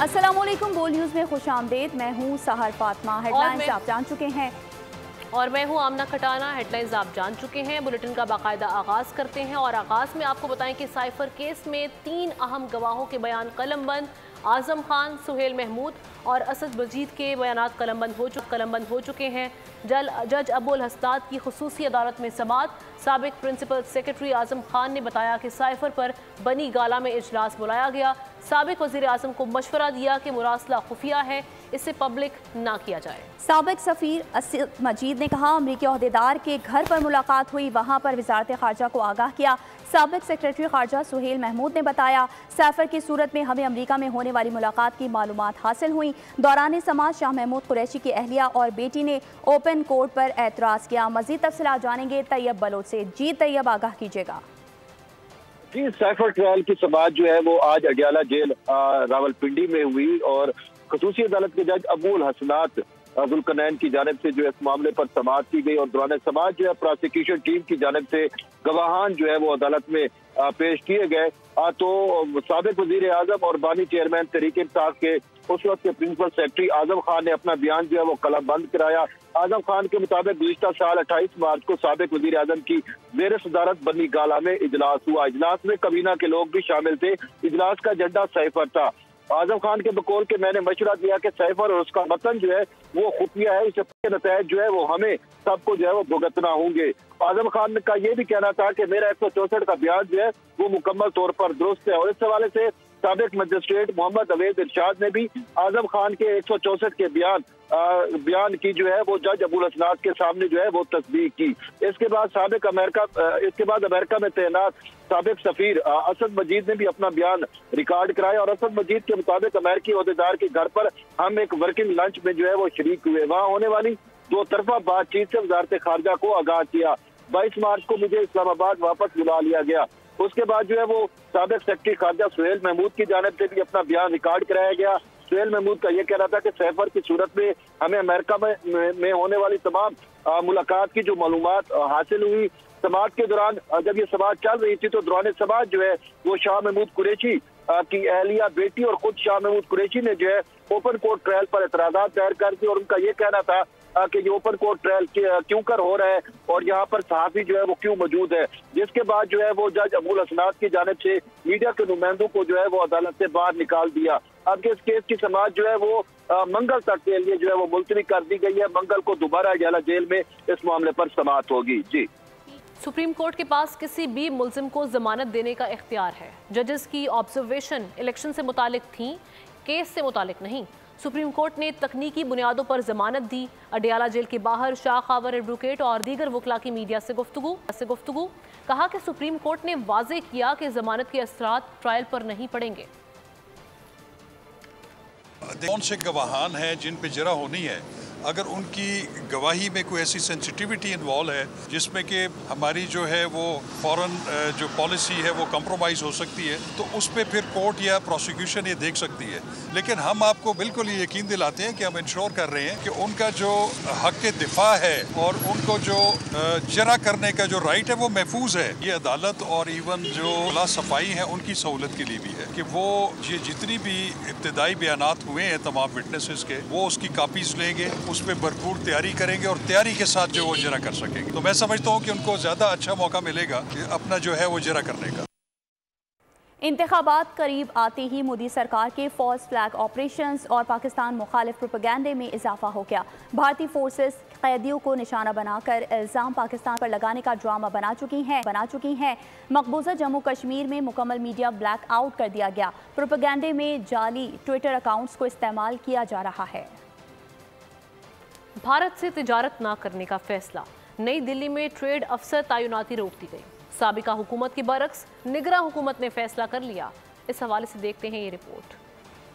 अस्सलामुअलैकुम, बोल न्यूज़ में खुश आमदेद। मैं हूँ सहर फातिमा। हेडलाइंस आप जान चुके हैं और मैं हूँ आमना खटाना। हेडलाइंस आप जान चुके हैं। बुलेटिन का बाकायदा आगाज़ करते हैं और आगाज़ में आपको बताएं कि साइफर केस में 3 अहम गवाहों के बयान कलमबंद। आजम खान, सुहेल महमूद और असद मजीद के बयानात कलमबंद हो चुके हैं। जज अबुल हसनात की खुसूसी अदालत में समाअत। साबिक प्रिंसिपल सेक्रेटरी आजम खान ने बताया कि साइफर पर बनी गाला में इजलास बुलाया गया। साबिक वज़ीर आज़म को मशवरा दिया कि मुरासला खुफिया है, इसे पब्लिक ना किया जाए। साबिक सफ़ीर असद मजीद ने कहा, अमरीकी ओहदेदार के घर पर मुलाकात हुई, वहाँ पर वज़ारत ख़ारजा को आगाह किया। साबिक सेक्रेटरी ख़ारजा सुहेल महमूद ने बताया, साइफर की सूरत में हमें अमरीका में होने वाली मुलाकात की मालूमात हासिल हुई। दौरान समाअत शाह महमूद कुरैशी की अहलिया और बेटी ने ओपन कोर्ट पर एतराज़ किया। मज़ीद तफसीलात जानेंगे तैयब बलोच से। जी तैयब, आगाह कीजिएगा। जी, साइफर ट्रायल की समाअत जो है वो आज अडियाला जेल रावलपिंडी में हुई और खसूसी अदालत के जज अबुल हसनात जुल्करनैन की जानिब से जो है इस मामले पर समाअत की गई और दौरान समाअत जो है प्रोसिक्यूशन टीम की जानिब से गवाहान जो है वो अदालत में पेश किए गए। तो साबिक वजीर आजम और बानी चेयरमैन तहरीक-ए-इंसाफ के उस वक्त के प्रिंसिपल सेक्रेटरी आजम खान ने अपना बयान जो है वो कलमबंद कराया। आजम खान के मुताबिक गुज़िश्ता साल 28 मार्च को साबिक वजीर आजम की ज़ेर सदारत बनी गाला में इजलास हुआ। इजलास में कबीना के लोग भी शामिल थे। इजलास का एजेंडा साइफर था। आजम खान के बकौल के मैंने मशवरा दिया कि साइफर और उसका मतन जो है वो खुफिया है, इसके नतीजे जो है वो हमें सबको जो है वो भुगतना होंगे। आजम खान का ये भी कहना था कि मेरा 164 का बयान जो है वो मुकम्मल तौर पर दुरुस्त है और इस हवाले से साबिक मजिस्ट्रेट मोहम्मद अवेद इरशाद ने भी आजम खान के 164 के बयान की जो है वो जज अबुल हसनात के सामने जो है वो तस्दीक की। इसके बाद अमेरिका में तैनात साबिक सफीर असद मजीद ने भी अपना बयान रिकॉर्ड कराया और असद मजीद के मुताबिक अमेरिकी ओहदेदार के घर पर हम एक वर्किंग लंच में जो है वो शरीक हुए। वहाँ होने वाली 2 तरफा बातचीत से वजारत खारजा को आगाह किया। 22 मार्च को मुझे इस्लामाबाद वापस बुला लिया गया। उसके बाद जो है वो साबिक सेक्रेटरी खारजा सुहेल महमूद की जानिब से भी अपना बयान रिकॉर्ड कराया गया। सुहेल महमूद का यह कहना था कि साइफर की सूरत में हमें अमेरिका में होने वाली तमाम मुलाकात की जो मालूमात हासिल हुई। समाअत के दौरान जब ये समाअत चल रही थी तो दौरान समाअत जो है वो शाह महमूद कुरैशी की अहलिया बेटी और खुद शाह महमूद कुरैशी ने जो है ओपन कोर्ट ट्रायल पर एतराज़ात दायर कर दिए और उनका ये कहना था कि ये ओपन कोर्ट ट्रायल क्यों कर हो रहा है और यहाँ पर सहाफ़ी जो है वो क्यों मौजूद है। जिसके बाद जो है वो जज अबुल हसनात की जानिब से मीडिया के नुमाइंदों को जो है वो अदालत से बाहर निकाल दिया। अब इस केस की समाअत जो है वो मंगल तक के लिए जो है वो मुलतवी कर दी गई है। मंगल को दोबारा अडियाला जेल में इस मामले पर समाअत होगी। जी, सुप्रीम कोर्ट के पास किसी भी मुल्जिम को जमानत देने का इख्तियार है। जजेस की ऑब्जर्वेशन इलेक्शन से मुतालिक थी, केस से मुतालिक नहीं। सुप्रीम कोर्ट ने तकनीकी बुनियादों पर जमानत दी। अडियाला जेल के बाहर शाह खावर एडवोकेट और दीगर वकला की मीडिया से गुफ्तगू कहा कि सुप्रीम कोर्ट ने वाज़ेह किया कि जमानत के असरात ट्रायल पर नहीं पड़ेंगे। कौन से गवाहान हैं जिन पे जरा होनी है, अगर उनकी गवाही में कोई ऐसी सेंसिटिविटी इन्वॉल्व है जिसमें कि हमारी जो है वो फॉरेन जो पॉलिसी है वो कंप्रोमाइज़ हो सकती है तो उस पर फिर कोर्ट या प्रोसिक्यूशन ये देख सकती है। लेकिन हम आपको बिल्कुल ये यकीन दिलाते हैं कि हम इंश्योर कर रहे हैं कि उनका जो हक के दिफा है और उनको जो जरा करने का जो राइट है वो महफूज है। ये अदालत और इवन जो सफाई है उनकी सहूलत के लिए भी है कि वो ये जितनी भी इब्तदाई बयानात हुए हैं तमाम विटनेसेस के वो उसकी कापीज लेंगे, उस पर भरपूर तैयारी करेंगे और तैयारी के साथ जो वो जरा कर सकेंगे। तो मैं समझता हूँ कि उनको ज़्यादा अच्छा मौका मिलेगा अपना जो है वो जरा करने का। इंतखाबात करीब आते ही मोदी सरकार के फॉल्स फ्लैग ऑपरेशंस और पाकिस्तान मुखालिफ प्रोपेगेंडे में इजाफा हो गया। भारतीय फोर्सेस कैदियों को निशाना बनाकर इल्ज़ाम पाकिस्तान पर लगाने का ड्रामा बना चुकी हैं। मकबूजा जम्मू कश्मीर में मुकम्मल मीडिया ब्लैक आउट कर दिया गया। प्रोपेगेंडे में जाली ट्विटर अकाउंट्स को इस्तेमाल किया जा रहा है। भारत से तिजारत ना करने का फैसला। नई दिल्ली में ट्रेड अफसर तैनाती रोक दी गई। साबिका हुकूमत के बरक्स निगरां हुकूमत ने फैसला कर लिया। इस हवाले से देखते हैं ये रिपोर्ट।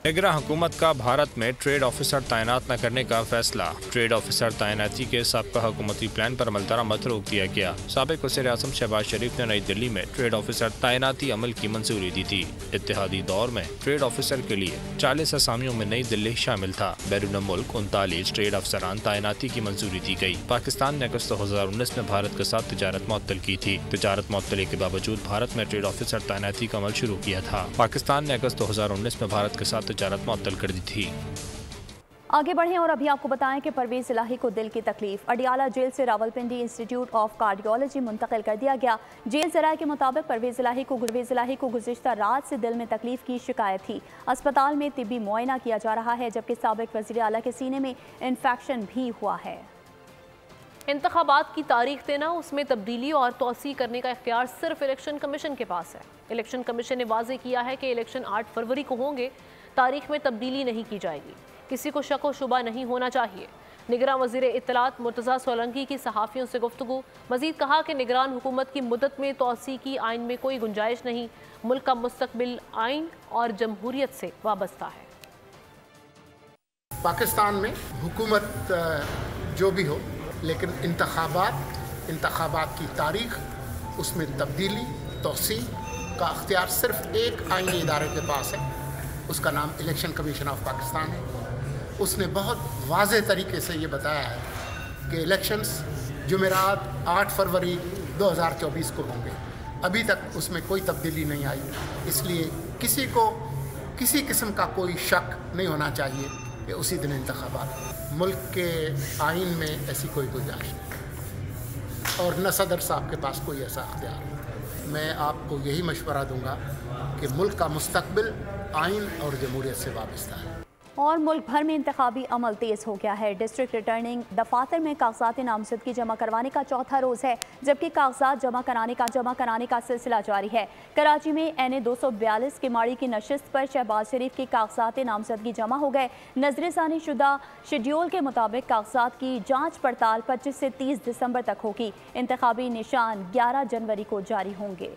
निगरां हुकूमत का भारत में ट्रेड ऑफिसर तैनात न करने का फैसला। ट्रेड ऑफिसर तैनाती के साबका हुकूमती प्लान पर अमल दरामद रोक दिया गया। साबिक वज़ीर आज़म शहबाज शरीफ ने नई दिल्ली में ट्रेड ऑफिसर तैनाती अमल की मंजूरी दी थी। इत्तेहादी दौर में ट्रेड ऑफिसर के लिए 40 असामियों में नई दिल्ली शामिल था। बैरून मुल्क 39 ट्रेड अफसरान तैनाती की मंजूरी दी गई। पाकिस्तान ने अगस्त 2019 में भारत के साथ तिजारत मुअत्तल की थी। तिजारत मुअत्तली के बावजूद भारत में ट्रेड ऑफिसर तैनाती का अमल शुरू किया था। पाकिस्तान ने अगस्त 2019 में भारत के साथ तजारत मुअत्तल कर दी थी। आगे बढ़ें और अभी आपको बताएं कि परवेज इलाही को दिल की तकलीफ, अडियाला जेल से रावलपिंडी इंस्टीट्यूट ऑफ कार्डियोलॉजी मुंतकिल कर दिया गया। जेल ज़राए के मुताबिक परवेज इलाही को गुज़िश्ता रात से दिल में तकलीफ की शिकायत थी। अस्पताल में तिब्बी मुआयना किया जा रहा है, जबकि साबिक वज़ीर आला के सीने में इन्फेक्शन भी हुआ है। इंतखाबात की तारीख देना, उसमें तब्दीली और तोसी करने का इख्तियार सिर्फ इलेक्शन कमीशन के पास है। इलेक्शन कमीशन ने वाज़ेह किया है कि इलेक्शन 8 फरवरी को होंगे, तारीख में तब्दीली नहीं की जाएगी। किसी को शक व शुबा नहीं होना चाहिए। निगरान वज़ीर इत्तलात मुर्तज़ा सोलंकी की सहाफ़ियों से गुफ्तगू, मज़ीद कहा कि निगरान हुकूमत की मुद्दत में तोसी की आइन में कोई गुंजाइश नहीं। मुल्क का मुस्तकबिल आइन और जमहूरियत से वाबस्ता है। पाकिस्तान में हुकूमत जो भी हो, लेकिन इंतखाबात की तारीख, उसमें तब्दीली तोसी का अख्तियार सिर्फ एक आइनी इदारे के पास है, उसका नाम इलेक्शन कमीशन ऑफ पाकिस्तान है। उसने बहुत वाज़ेह तरीके से ये बताया है कि इलेक्शंस जुमेरात 8 फरवरी 2024 को होंगे। अभी तक उसमें कोई तब्दीली नहीं आई, इसलिए किसी को किसी किस्म का कोई शक नहीं होना चाहिए कि उसी दिन इंतखाबात। मुल्क के आइन में ऐसी कोई गुंजाइश नहीं और न सदर साहब के पास कोई ऐसा अख्तियार है। मैं आपको यही मशवरा दूंगा कि मुल्क का मुस्तकबिल आइन और जमहूरियत से वाबस्ता है। और मुल्क भर में इंतखाबी अमल तेज़ हो गया है। डिस्ट्रिक्ट रिटर्निंग दफातर में कागजात नामजदगी जमा करवाने का चौथा रोज़ है, जबकि कागजात जमा कराने का सिलसिला जारी है। कराची में NA 242 किमाड़ी की नशिस्त पर शहबाज शरीफ के कागजात नामजदगी जमा हो गए। नजरसानी शुदा शेड्यूल के मुताबिक कागजात की जाँच पड़ताल 25 से 30 दिसंबर तक होगी। इंतखाबी निशान 11 जनवरी को जारी होंगे।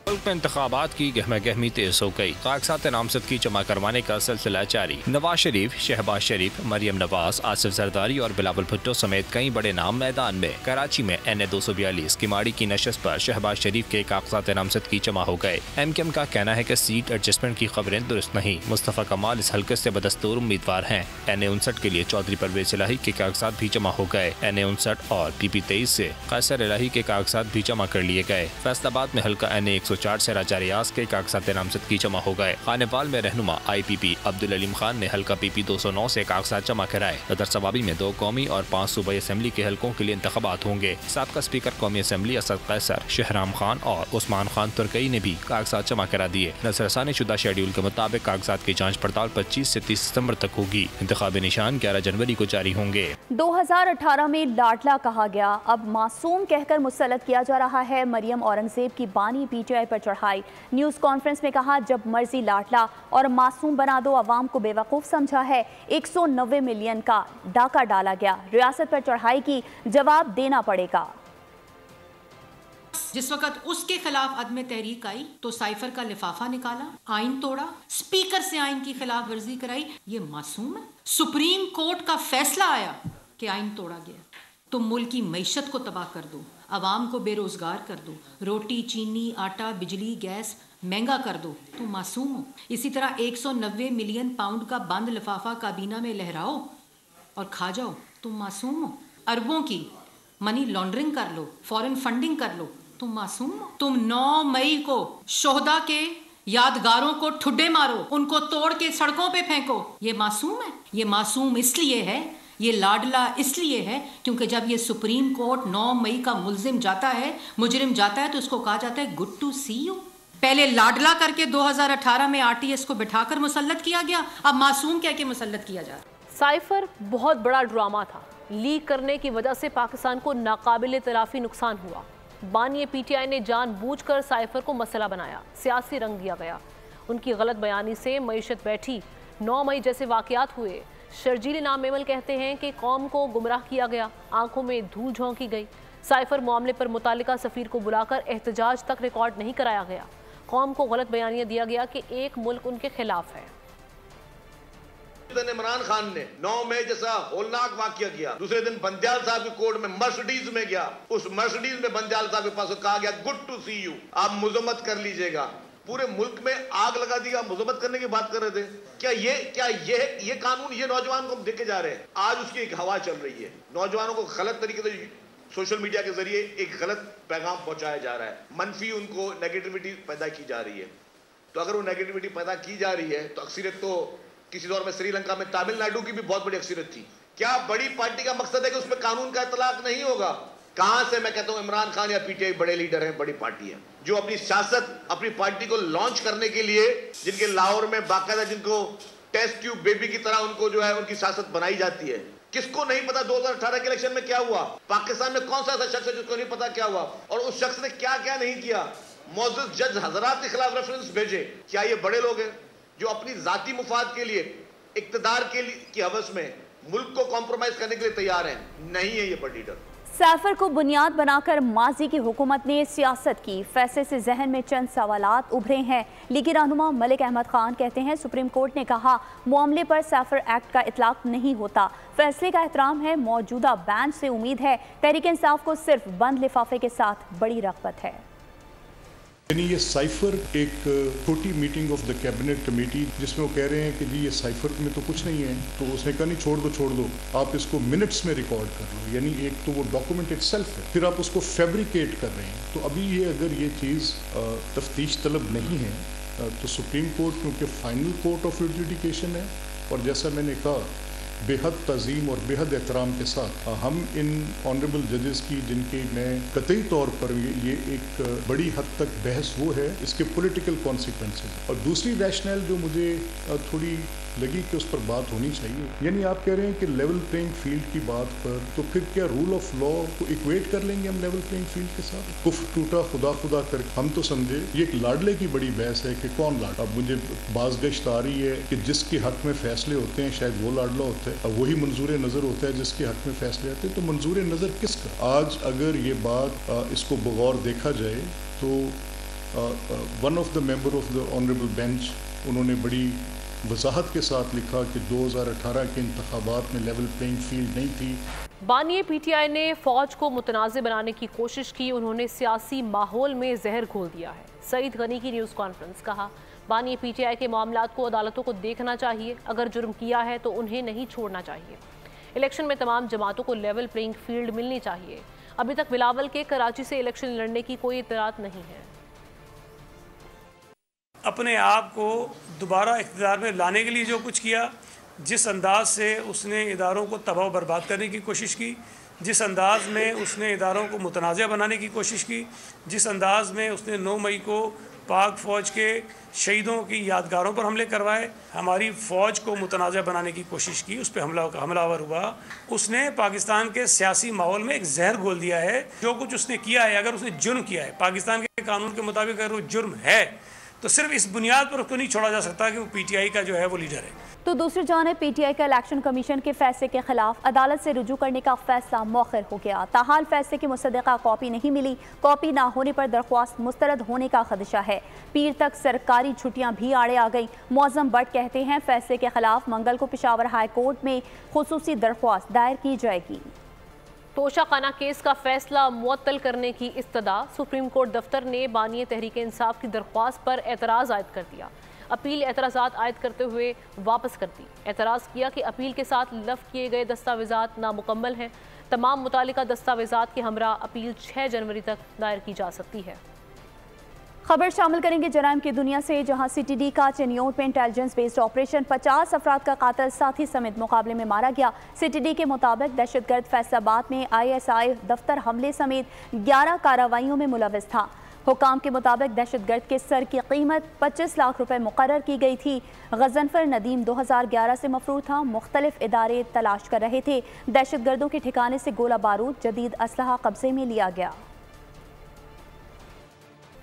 मुल्क में इंतखाबात की गहमा गहमी तेज हो गई। कागजात नामजदगी जमा करवाने का सिलसिला जारी। नवाज शरीफ, शहबाज शरीफ, मरियम नवाज, आसिफ जरदारी और बिलावल भुट्टो समेत कई बड़े नाम मैदान में। कराची में NA 242 किमाड़ी की नशस्त पर शहबाज शरीफ के कागजात नामजदगी जमा हो गए। MKM का कहना है कि सीट एडजस्टमेंट की खबरें दुरुस्त नहीं। मुस्तफ़ा कमाल इस हल्के से बदस्तूर उम्मीदवार हैं। NA 59 के लिए चौधरी परवेज इलाही के कागजात भी जमा हो गए। NA 59 और PP 23 से कैसर इलाही के कागजात भी जमा कर लिए गए। फैसलाबाद में हल्का NA 104 से राजा रियाज के कागजात नामजदगी जमा हो गए। खानेवाल में रहनुमा IPP अब्दुल अलीम खान ने हल्का PP 209 से कागजात जमा कराए। सदर सवाबी में 2 कौमी और 5 सूबाई असम्बली के हल्कों के लिए इंतखाबात होंगे। साबका स्पीकर कौमी असम्बली असद कैसर, शहराम खान और उस्मान खान तुर्कई ने भी कागजात जमा करा दिए। नजरसानी शुदा शेड्यूल के मुताबिक कागजात की जाँच पड़ताल 25 से 30 सितम्बर तक होगी। इंतखाबी निशान 11 जनवरी को जारी होंगे। 2018 में लाडला कहा गया, अब मासूम कहकर मुसल्लत किया जा रहा है। मरियम औरंगजेब की बानी PTI पर चढ़ाई। न्यूज़ कॉन्फ्रेंस में कहा, जब मर्जी लाडला और मासूम बना दो। अवाम को बेवकूफ़ समझा है। 190 मिलियन का डाका डाला गया। रियासत पर चढ़ाई की जवाब देना पड़ेगा। जिस वक्त उसके खिलाफ अदम तहरीक आई तो साइफर का लिफाफा निकाला, आइन तोड़ा, स्पीकर से आइन की खिलाफ वर्जी कराई। ये मासूम है? सुप्रीम कोर्ट का फैसला आया कि आइन तोड़ा गया तो मुल्क की मईशत को तबाह कर दो, अवाम को बेरोजगार कर दो, रोटी चीनी आटा बिजली गैस महंगा कर दो, तुम मासूम हो। इसी तरह 190 मिलियन पाउंड का बंद लिफाफा काबीना में लहराओ और खा जाओ, तुम मासूम हो। अरबों की मनी लॉन्ड्रिंग कर लो, फॉरेन फंडिंग कर लो, तुम मासूम हो। तुम 9 मई को शोहदा के यादगारों को ठुड्डे मारो, उनको तोड़ के सड़कों पे फेंको, ये मासूम है। ये मासूम इसलिए है, ये लाडला इसलिए है क्योंकि जब ये सुप्रीम कोर्ट 9 मई का मुलजिम जाता है, मुजरिम जाता है, तो उसको कहा जाता है गुड टू सी यू। पहले लाडला करके 2018 में RTS को बिठाकर मुसल्लत किया गया, अब मासूम कह के मुसल्लत किया जा रहा है। साइफर बहुत बड़ा ड्रामा था। लीक करने की वजह से पाकिस्तान को नाकाबिले तलाफी नुकसान हुआ। बानी PTI ने जानबूझकर साइफर को मसला बनाया, सियासी रंग दिया गया। उनकी गलत बयानी से मईशत बैठी। 9 मई जैसे वाकयात हुए। शर्जील नाम मेमल कहते हैं कि कौम को गुमराह किया गया, आंखों में धूल झोंकी गई। साइफर मामले पर मुतालिका सफीर को बुलाकर एहतजाज तक रिकॉर्ड नहीं कराया गया। कौम को गलत बयानियां दिया गया कि एक मुल्क उनके खिलाफ है। इमरान खान ने 9 मई जैसा होलनाक वाकया किया, दूसरे दिन बंदयाल साहब की कोर्ट में मर्सिडीज में गया। उस मर्सिडीज में बंदयाल साहब के पास कहा गया गुड टू सी यू, आप मुजम्मत कर लीजिएगा। पूरे मुल्क में आग लगा दी, आप मुजम्मत करने की बात कर रहे थे। क्या ये कानून ये नौजवान को हम देखे जा रहे हैं? आज उसकी एक हवा चल रही है, नौजवानों को गलत तरीके से सोशल मीडिया के जरिए एक गलत पैगाम पहुंचाया जा रहा है, मनफी उनको नेगेटिविटी पैदा की जा रही है। तो अगर वो नेगेटिविटी पैदा की जा रही है तो अक्सरियत तो किसी दौर में श्रीलंका में तमिलनाडु की भी बहुत बड़ी अक्सरियत थी। क्या बड़ी पार्टी का मकसद है कि उसमें कानून का इतलाक नहीं होगा? कहां से मैं कहता हूं इमरान खान या पीटीआई बड़े लीडर हैं, बड़ी पार्टी है, जो अपनी सियासत अपनी पार्टी को लॉन्च करने के लिए, जिनके लाहौर में बाकायदा जिनको टेस्ट ट्यूब बेबी की तरह उनको जो है उनकी सियासत बनाई जाती है। किसको नहीं पता 2018 के इलेक्शन में क्या हुआ? पाकिस्तान में कौन सा ऐसा शख्स है जिसको नहीं पता क्या हुआ और उस शख्स ने क्या क्या नहीं किया? मौजूद जज हजरात के खिलाफ रेफरेंस भेजे। क्या ये बड़े लोग हैं जो अपनी जाती मुफाद के लिए, इक्तदार के लिए की हवस में मुल्क को कॉम्प्रोमाइज करने के लिए तैयार हैं? नहीं है ये बड़े लीडर। सैफर को बुनियाद बनाकर माजी की हुकूमत ने सियासत की, फैसले से जहन में चंद सवालात उभरे हैं। लीगी रहनुमा मलिक अहमद खान कहते हैं सुप्रीम कोर्ट ने कहा मामले पर सैफर एक्ट का इतलाक नहीं होता, फैसले का एहतराम है, मौजूदा बैंच से उम्मीद है। तहरीक इंसाफ को सिर्फ बंद लिफाफे के साथ बड़ी रग़बत है। यानी ये साइफर एक छोटी meeting of the cabinet committee जिसमें वो कह रहे हैं कि जी ये साइफर में तो कुछ नहीं है, तो उसने कहा नहीं छोड़ दो आप इसको मिनट्स में रिकॉर्ड कर लो। यानी एक तो वो डॉक्यूमेंट इटसेल्फ है, फिर आप उसको फैब्रिकेट कर रहे हैं। तो अभी ये अगर ये चीज़ तफ्तीश तलब नहीं है तो सुप्रीम कोर्ट क्योंकि फाइनल कोर्ट ऑफ एजुडिकेशन है और जैसा मैंने कहा बेहद तज़ीम और बेहद एहतराम के साथ हम इन ऑनरेबल जजेस की जिनके मैं कतई तौर पर ये एक बड़ी हद तक बहस वो है इसके पॉलिटिकल कॉन्सिक्वेंसेस। और दूसरी रैशनल जो मुझे थोड़ी लगी कि उस पर बात होनी चाहिए, यानी आप कह रहे हैं कि लेवल प्लेइंग फील्ड की बात पर, तो फिर क्या रूल ऑफ लॉ को इक्वेट कर लेंगे हम लेवल प्लेइंग फील्ड के साथ? कुफ्र टूटा खुदा कर हम तो समझे ये एक लाडले की बड़ी बहस है कि कौन लाड। अब मुझे बाज़गश्त आ रही है कि जिसके हक में फैसले होते हैं शायद वो लाडला होता है, अब वही मंजूर नज़र होता है जिसके हक में फैसले आते हैं। तो मंजूर नज़र किसका? आज अगर ये बात इसको बगौर देखा जाए तो one of the member of the honourable bench उन्होंने बड़ी वजाहत के साथ लिखा कि 2018 के इंतखाबात में लेवल प्लेइंग फील्ड नहीं थी। बानी पीटीआई ने फौज को मुतनाज़ बनाने की कोशिश की, उन्होंने सियासी माहौल में जहर घोल दिया है। सईद गनी की न्यूज़ कॉन्फ्रेंस, कहा बानी पीटीआई के मामलात को अदालतों को देखना चाहिए, अगर जुर्म किया है तो उन्हें नहीं छोड़ना चाहिए। इलेक्शन में तमाम जमातों को लेवल प्लेइंग फील्ड मिलनी चाहिए। अभी तक बिलावल के कराची से इलेक्शन लड़ने की कोई इतलात नहीं है। अपने आप को दोबारा इक़्तिदार में लाने के लिए जो कुछ किया, जिस अंदाज से उसने इदारों को तबाह बर्बाद करने की कोशिश की, जिस अंदाज में उसने इदारों को मुतनाज़ा बनाने की कोशिश की, जिस अंदाज में उसने 9 मई को पाक फ़ौज के शहीदों की यादगारों पर हमले करवाए, हमारी फ़ौज को मुतनाज़ा बनाने की कोशिश की, उस पर हमलावर हुआ, उसने पाकिस्तान के सियासी माहौल में एक जहर घोल दिया है। जो कुछ उसने किया है, अगर उसने जुर्म किया है, पाकिस्तान के कानून के मुताबिक अगर वो जुर्म है तो सिर्फ इस बुनियाद पर उसको नहीं छोड़ा जा सकता कि वो पीटीआई का जो है वो लीडर है। तो दूसरी जानिब पीटीआई का इलेक्शन कमीशन के फैसले के खिलाफ अदालत से रुजू करने का फैसला मौखर हो गया। ताहाल फैसले की मुसद्दक़ा कॉपी नहीं मिली, कॉपी ना होने पर दरख्वास्त मुस्तरद होने का खदशा है। पीर तक सरकारी छुट्टियां भी आड़े आ गई। मौज़म भट्ट कहते हैं फैसले के खिलाफ मंगल को पेशावर हाई कोर्ट में खुसूसी दरख्वास्त दायर की जाएगी। तोशाखाना केस का फैसला मुअत्तल करने की इस्तदा, सुप्रीम कोर्ट दफ्तर ने बानी तहरीक इंसाफ की दरख्वास्त पर एतराज़ आयद कर दिया। अपील एतराज़ात आयद करते हुए वापस कर दी। एतराज़ किया कि अपील के साथ लफ्ज़ किए गए दस्तावेज़ात नामुकम्मल हैं। तमाम मुतालिका दस्तावेज़ात के हमरा अपील 6 जनवरी तक दायर की जा सकती है। खबर शामिल करेंगे जराइम की दुनिया से, जहां सीटीडी का चिन्योट में इंटेलिजेंस बेस्ड ऑपरेशन 50 अफराद का कातिल साथी समेत मुकाबले में मारा गया। सीटीडी के मुताबिक दहशतगर्द फैसलाबाद में ISI दफ्तर हमले समेत 11 कार्रवाइयों में मुलविस था। हुकाम के मुताबिक दहशतगर्द के सर की कीमत 25 लाख रुपए मुकर्रर की गई थी। गजनफर नदीम 2011 से मफरूर था। मुख्तलिफ इदारे तलाश कर रहे थे। दहशतगर्दों के ठिकाने से गोला बारूद, जदीद असलहा कब्जे में लिया गया।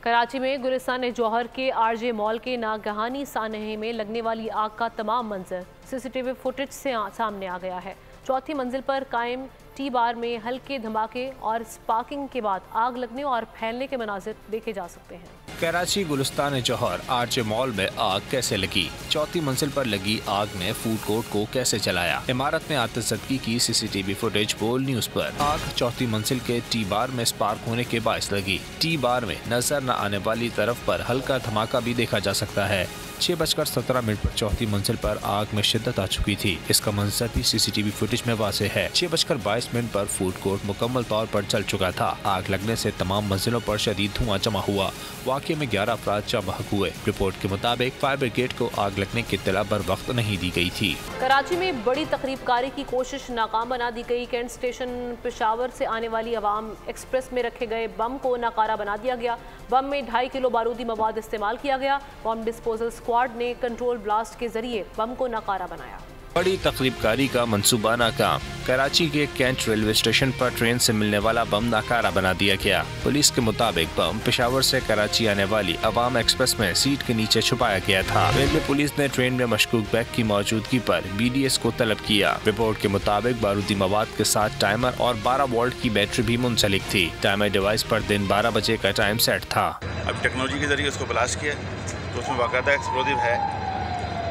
कराची में गुलिस्तान जौहर के RJ मॉल के नागहानी सानहे में लगने वाली आग का तमाम मंजर CCTV फुटेज से सामने आ गया है। 4थी मंजिल पर कायम टी बार में हल्के धमाके और स्पार्किंग के बाद आग लगने और फैलने के मनाजिर देखे जा सकते हैं। कराची गुलिस्तान जौहर RJ मॉल में आग कैसे लगी? 4थी मंजिल पर लगी आग ने फूड कोर्ट को कैसे चलाया? इमारत में आतिशज़दगी की CCTV फुटेज बोल न्यूज पर। आग 4थी मंजिल के टी बार में स्पार्क होने के बायस लगी। टी बार में नजर न आने वाली तरफ पर हल्का धमाका भी देखा जा सकता है। 6:17 पर 4थी मंजिल पर आग में शिद्दत आ चुकी थी। इसका मंजर भी CCTV फुटेज में वाज़ेह है। 6:22 पर फूड कोर्ट मुकम्मल तौर पर जल चुका था। आग लगने से तमाम मंजिलों पर शदीद धुआं जमा हुआ। वाक़या धमाके में 11 अफराद जाँ बहक हुए। रिपोर्ट के मुताबिक फायर ब्रिगेड को आग लगने की इत्तला बर वक्त नहीं दी गई थी। कराची में बड़ी तकरीबकारी की कोशिश नाकाम बना दी गई। कैंट स्टेशन पेशावर से आने वाली अवाम एक्सप्रेस में रखे गए बम को नाकारा बना दिया गया। बम में 2.5 किलो बारूदी मवाद इस्तेमाल किया गया। बम डिस्पोजल स्क्वाड ने कंट्रोल ब्लास्ट के जरिए बम को नाकारा बनाया। बड़ी तकरीबकारी का मंसूबाना काम। कराची के कैंट रेलवे स्टेशन पर ट्रेन से मिलने वाला बम नाकारा बना दिया गया। पुलिस के मुताबिक बम पेशावर से कराची आने वाली अवाम एक्सप्रेस में सीट के नीचे छुपाया गया था। रेलवे पुलिस ने ट्रेन में मशकूक बैग की मौजूदगी पर BDS को तलब किया। रिपोर्ट के मुताबिक बारूदी मवाद के साथ टाइमर और 12 वोल्ट की बैटरी भी मुंसलिक थी। टाइमर डिवाइस पर दिन 12 बजे का टाइम सेट था। अब टेक्नोलॉजी के जरिए उसको ब्लास्ट किया तो उसमें बाकायदा एक्सप्लोजिव है।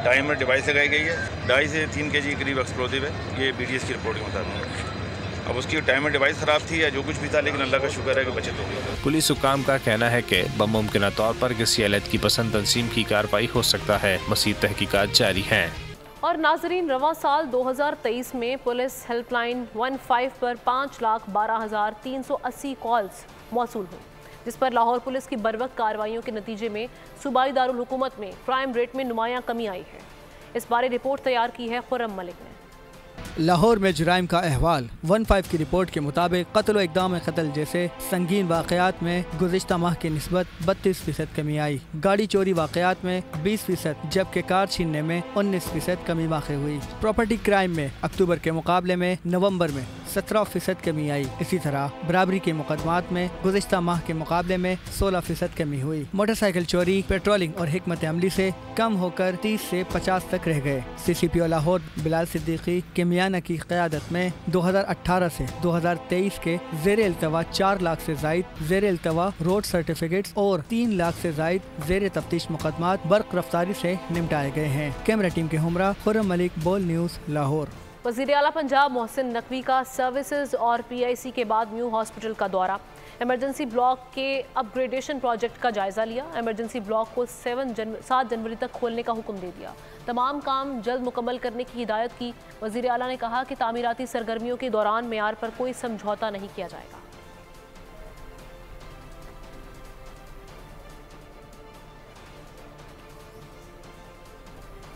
टाइमर डिवाइस लगाई गई है। 2.5 से 3 kg करीब एक्सप्लोजिव है, ये BDS की रिपोर्ट के मुताबिक। अब उसकी टाइमर डिवाइस खराब थी या जो कुछ भी था, लेकिन अल्लाह का शुक्र है कि बचत हो गई। पुलिस हुकाम का कहना है कि बमुमकिन तौर पर किसी अलग की पसंद तंजीम की कार्रवाई हो सकता है। मज़ीद तहकीकात जारी हैं। और नाजरीन, रवां साल 2023 में पुलिस हेल्पलाइन 15 पर 5,12,380 कॉल्स मौसूल हुई, जिस पर लाहौर पुलिस की बरवक्त कार्रवाइयों के नतीजे में सूबाई दारुल हुकूमत में क्राइम रेट में नुमायां कमी आई है। इस बारे रिपोर्ट तैयार की है खुर्रम मलिक ने। लाहौर में जुराइम का अहवाल 15 की रिपोर्ट के मुताबिक कत्ल व इक़दाम कत्ल जैसे संगीन वाक़यात में गुज़िश्ता माह की निस्बत 32% कमी आई। गाड़ी चोरी वाक़यात में 20%, जबकि कार छीनने में 19% कमी वाक़ हुई। प्रॉपर्टी क्राइम में अक्टूबर के मुकाबले में नवंबर में 17% कमी आई। इसी तरह बराबरी के मुकदमात में गुज़िश्ता माह के मुकाबले में 16% कमी हुई। मोटरसाइकिल चोरी पेट्रोलिंग और हिकमत अमली से कम होकर 30 से 50 तक रह गए। CCPO लाहौर बिलाल सिद्दीकी के मियाना की क़यादत में 2018 से 2023 के ज़ेरे इल्तवा 4 लाख से ज़ायद ज़ेरे इल्तवा रोड सर्टिफिकेट्स और 3 लाख से ज़ायद ज़ेरे तफ्तीश मुकदमात बर्क रफ्तारी से निपटाए गए हैं। कैमरा टीम के हमरा खुर्रम मलिक, बोल न्यूज़, लाहौर। वज़ीर आला पंजाब मोहसिन नकवी का सर्विसेज और PIC के बाद न्यू हॉस्पिटल का दौरा। इमरजेंसी ब्लॉक के अपग्रेडेशन प्रोजेक्ट का जायजा लिया। इमरजेंसी ब्लॉक को 7 जनवरी तक खोलने का हुक्म दे दिया। तमाम काम जल्द मुकम्मल करने की हिदायत की। वज़ीर आला ने कहा कि तामीराती सरगर्मियों के दौरान मेयार पर कोई समझौता नहीं किया जाएगा।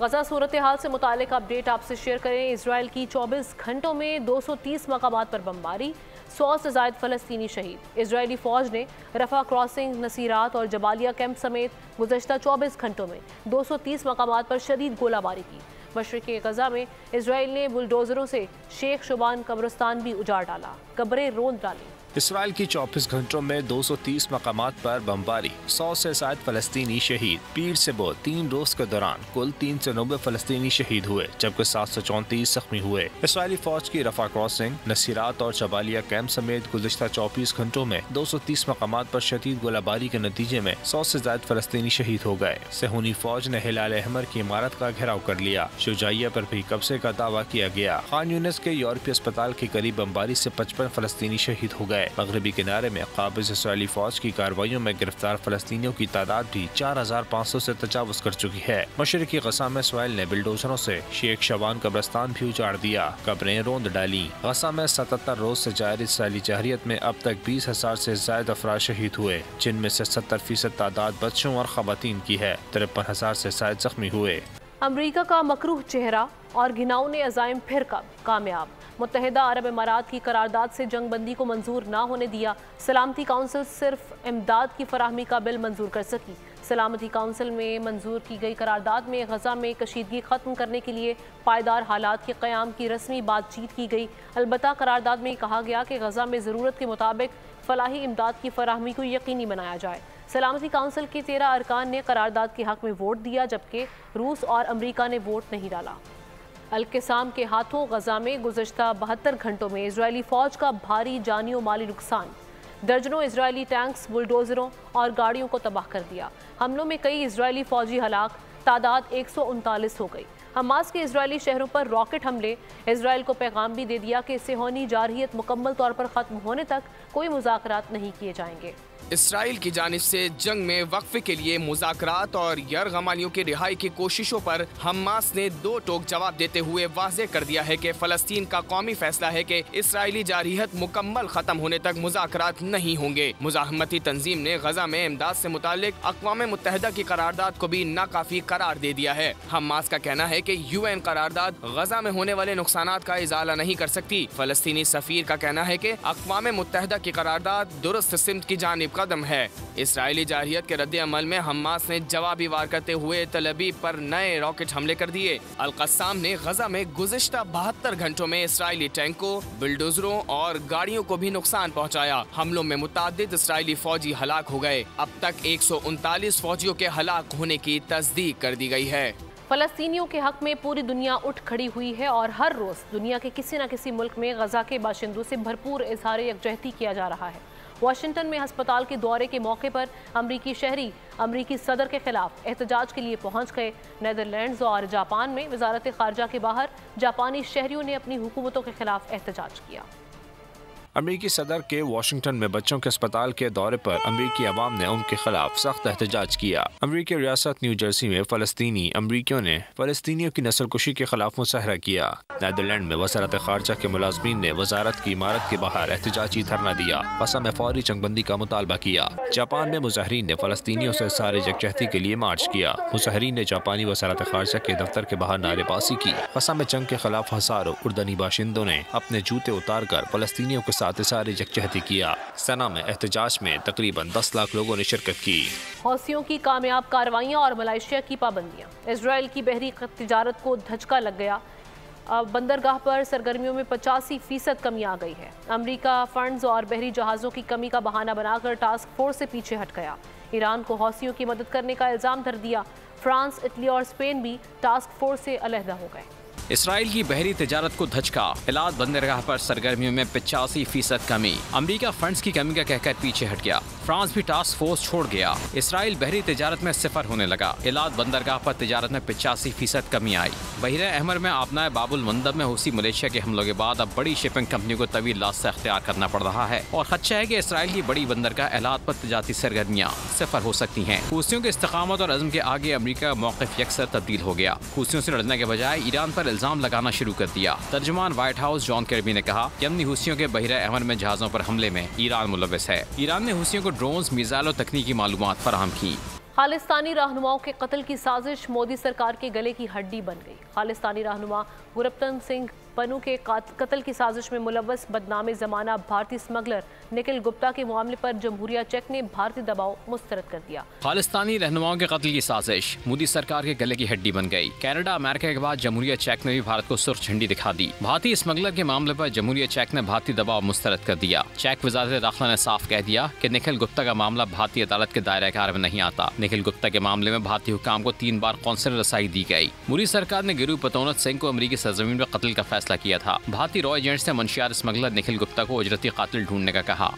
गजा सूरत हाल से मुतालिक अपडेट आपसे शेयर करें। इसराइल की 24 घंटों में 230 मकामात पर बमबारी, 100 से ज़ायद फ़लस्तीनी शहीद। इजरायली फ़ौज ने रफ़ा क्रॉसिंग, नसीरात और जबालिया कैंप समेत गुज़श्ता 24 घंटों में 230 मकामात पर शदीद गोलाबारी की। मशरिक़ी गजा में इसराइल ने बुलडोज़रों से शेख शुबान कब्रिस्तान भी उजाड़ डाला, कब्रें रोंद डाली। इसराइल की 24 घंटों में 230 मकामात पर बमबारी, 100 से ज़ायद फ़लस्तीनी शहीद। पीर से बो 3 रोज़ के दौरान कुल 390 फ़लस्तीनी शहीद हुए, जबकि 734 जख्मी हुए। इसराइली फ़ौज की रफ़ा क्रॉसिंग, नसीरात और जबालिया कैंप समेत गुज़श्ता 24 घंटों में 230 मकामात पर शदीद गोलाबारी के नतीजे में 100 से ज़ायद फ़लस्तीनी शहीद हो गए। सहूनी फ़ौज ने हिलाल अहमर की इमारत का घेराव कर लिया। शुजाइया पर भी कब्जे का दावा किया गया। खान यूनिस के यूरोपीय अस्पताल के करीब बमबारी से 55 फ़लस्तीनी शहीद हो गए। मगरबी किनारे में काबिज इसराइली फौज की कार्रवाइयों में गिरफ्तार फलस्तीनियों की तादाद भी 4500 से तजावुज कर चुकी है। मशरिकी गसा में इसराइल ने बिल्डोजरों से शेख शबान कब्रिस्तान भी उजाड़ दिया, कब्रें रोंद डाली। गसा में 77 रोज से जारी इसराइली जहरियत में अब तक 20,000 से ज्यादा अफराद शहीद हुए, जिनमें से 70% तादाद बच्चों और खवातीन की है। 53,000 से ज्यादा जख्मी हुए। अमरीका का मकरूह चेहरा और घिनौने अज़ाइम फिर कामयाब। मुत्तहिदा अरब इमारात की करारदाद से जंग बंदी को मंजूर ना होने दिया। सलामती काउंसिल सिर्फ इमदाद की फराहमी का बिल मंजूर कर सकी। सलामती काउंसिल में मंजूर की गई करारदाद में गजा में कशीदगी ख़त्म करने के लिए पायदार हालात के क़याम की रस्मी बातचीत की गई। अलबत्ता करारदाद में कहा गया कि गजा में ज़रूरत के मुताबिक फलाही इमदाद की फराहमी को यकीनी बनाया जाए। सलामती काउंसिल के 13 अरकान ने करारदाद के हक़ में वोट दिया, जबकि रूस और अमरीका ने वोट नहीं डाला। अल-क़िसाम के हाथों गजा में गुज़श्ता 72 घंटों में इजरायली फ़ौज का भारी जानी और माली नुकसान। दर्जनों इजरायली टैंक्स, बुलडोज़रों और गाड़ियों को तबाह कर दिया। हमलों में कई इजरायली फ़ौजी हलाक, तादाद 139 हो गई। हमास के इजरायली शहरों पर रॉकेट हमले। इजराइल को पैगाम भी दे दिया कि सेहोनी जारहियत मुकम्मल तौर पर ख़त्म होने तक कोई मुज़ाकरात नहीं किए जाएंगे। इसराइल की जानिब से जंग में वक्फे के लिए मुज़ाकरात और यरगमालियों की रिहाई की कोशिशों पर हमास ने दो टोक जवाब देते हुए वाज़ेह कर दिया है कि फ़लस्तीन का कौमी फैसला है कि इसराइली जारहियत मुकम्मल खत्म होने तक मुज़ाकरात नहीं होंगे। मुज़ाहमती तंजीम ने गजा में इमदाद से मुतालिक अक़वाम मुत्तहिदा की करारदाद को भी नाकाफी करार दे दिया है। हमास का कहना है कि UN करारदाद गजा में होने वाले नुकसानात का इजाला नहीं कर सकती। फ़लस्तीनी सफ़ीर का कहना है कि अक़वाम मुत्तहिदा की करारदाद दुरुस्त सिमत की जानिब कदम है। इसराइली जारहियत के रद्द अमल में हमास ने जवाबी वार करते हुए तल अबीब पर नए रॉकेट हमले कर दिए। अल-क़स्साम ने गजा में गुज़िश्ता 72 घंटों में इसराइली टैंकों, बुलडोजरों और गाड़ियों को भी नुकसान पहुंचाया। हमलों में मुताद्दिद इसराइली फौजी हलाक हो गए। अब तक 139 फौजियों के हलाक होने की तस्दीक कर दी गई है। फ़लस्तीनियों के हक में पूरी दुनिया उठ खड़ी हुई है और हर रोज़ दुनिया के किसी न किसी मुल्क में गजा के बाशिंदों से भरपूर इजहार यकजहती किया जा रहा है। वाशिंगटन में अस्पताल के दौरे के मौके पर अमरीकी शहरी अमरीकी सदर के खिलाफ एहतजाज के लिए पहुंच गए। नीदरलैंड्स और जापान में वजारत खारजा के बाहर जापानी शहरियों ने अपनी हुकूमतों के खिलाफ एहतजाज किया। अमरीकी सदर के वाशिंगटन में बच्चों के अस्पताल के दौरे पर अमरीकी अवाम ने उनके खिलाफ सख्त एहतजाज किया। अमरीकी रियासत न्यू जर्सी में फ़लस्तीनी अमरीकियों ने फ़लस्तीनियों की नस्लकुशी के खिलाफ मुजाहरा किया। नीदरलैंड में वज़ारत खारजा के मुलाज़मीन ने वजारत की इमारत के बाहर एहतजाजी धरना दिया। गजा में फौरी जंगबंदी का मुतालबा किया। जापान में मुजाहरीन ने फ़लस्तीनियों से सारे यकजहती के लिए मार्च किया। मुजाहरीन ने जापानी वज़ारत खारजा के दफ्तर के बाहर नारेबाजी की। गजा में जंग के खिलाफ हज़ारों उर्दनी बाशिंदों ने अपने जूते उतार कर फ़लस्तीनियों के साथ सारे यकजहती किया। सना में एहतजाज में तकरीबन 10 लाख लोगों ने शिरकत की। हौसियों की कामयाब कार्रवाइयाँ और मलेशिया की पाबंदियाँ। इसराइल की बहरी तिजारत को धचका लग गया। बंदरगाह पर सरगर्मियों में 85% कमी आ गई है। अमेरिका फंड्स और बहरी जहाज़ों की कमी का बहाना बनाकर टास्क फोर्स से पीछे हट गया। ईरान को हौसियों की मदद करने का इल्ज़ाम धर दिया। फ्रांस, इटली और स्पेन भी टास्क फोर्स से अलहदा हो गए। इसराइल की बहरी तिजारत को धचका। इलाद बंदरगाह पर सरगर्मियों में 85% कमी। अमेरिका फंड्स की कमी का कहकर पीछे हट गया। फ्रांस भी टास्क फोर्स छोड़ गया। इसराइल बहरी तिजारत में सिफर होने लगा। इलाद बंदरगाह पर तिजारत में 85% कमी आई। बहरे अहमर में आपनाए बाबुल मंदब में हुसी मलेशिया के हमलों के बाद अब बड़ी शिपिंग कंपनियों को तवील रास्ता अख्तियार करना पड़ रहा है और खदशा है कि इसराइल की बड़ी बंदरगाह इलाद पर तिजारती सरगर्मियाँ सिफर हो सकती हैं। हुसियों की इस्तकामत और अज़्म के आगे अमेरिका का मौक़िफ़ यकसर तब्दील हो गया। हुसियों से लड़ने के बजाय ईरान पर इल्ज़ाम लगाना शुरू कर दिया। तर्जुमान व्हाइट हाउस जॉन किर्बी ने कहा, यमनी हुसियों के बहरे अहमर में जहाज़ों पर हमले में ईरान मुलव्विस है। ईरान ने हुसियों को ड्रोन्स, मिसाइल और तकनीकी मालूमात फराहम की। खालिस्तानी रहनुमाओं के कत्ल की साजिश मोदी सरकार के गले की हड्डी बन गई। खालिस्तानी रहनुमा गुरबचन सिंह पन्नू के कत्ल की साजिश में मुलव्वस बदनाम ज़माना भारतीय स्मगलर निखिल गुप्ता के मामले पर जमहूरिया चेक ने भारतीय दबाव मुस्तरद कर दिया। खालिस्तानी रहनुमाओं के कत्ल की साजिश मोदी सरकार के गले की हड्डी बन गई। कनाडा, अमेरिका के बाद जमहूरिया चेक ने भी भारत को सुर्ख झंडी दिखा दी। भारतीय स्मगलर के मामले पर जमहूरिया चेक ने भारतीय दबाव मुस्तरद कर दिया। चेक वज़ारत दाखिला ने साफ कह दिया कि निखिल गुप्ता का मामला भारतीय अदालत के दायरे कार में नहीं आता। निखिल गुप्ता के मामले में भारतीय हुकाम को 3 बार कौंसिल रसाई दी गई। मोदी सरकार ने गिरोह पतौनत सिंह को अमरीकी सरजमीन पर कत्ल का फैसला किया था। भारतीय रॉ एजेंट्स ने मंशियार स्मगलर निखिल गुप्ता को उजरती कातिल ढूंढने का कहा।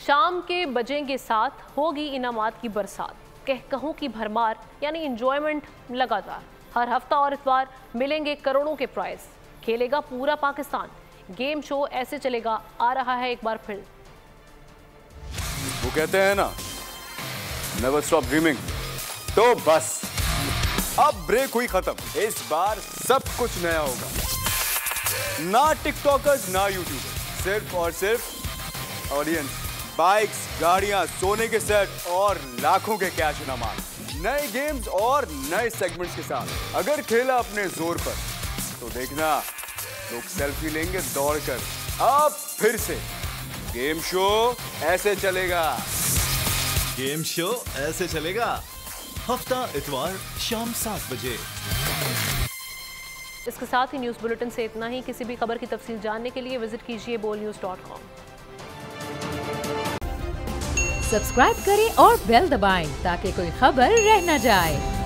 शाम के बजेंगे साथ होगी इनामात की बरसात। कहकहों की भरमार यानी एंजॉयमेंट लगातार। हर हफ्ता और इतवार मिलेंगे करोड़ों के प्राइज। खेलेगा पूरा पाकिस्तान। गेम शो ऐसे चलेगा। आ रहा है एक बार फिर। वो कहते हैं ना, नेवर स्टॉप ड्रीमिंग। तो बस अब ब्रेक हुई खत्म। इस बार सब कुछ नया होगा। ना टिकटॉकर्स ना यूट्यूबर्स, सिर्फ और सिर्फ ऑडियंस, बाइक्स, गाड़ियां, सोने के सेट और लाखों के कैश इनामात। नए गेम्स और नए सेगमेंट्स के साथ। अगर खेला अपने जोर पर तो देखना लोग सेल्फी लेंगे दौड़कर। अब फिर से गेम शो ऐसे चलेगा। गेम शो ऐसे चलेगा हफ्ता इतवार शाम 7 बजे। इसके साथ ही न्यूज़ बुलेटिन से इतना ही। किसी भी खबर की तफसील जानने के लिए विजिट कीजिए bolnews.com। सब्सक्राइब करें और बेल दबाएं ताकि कोई खबर रह न जाए।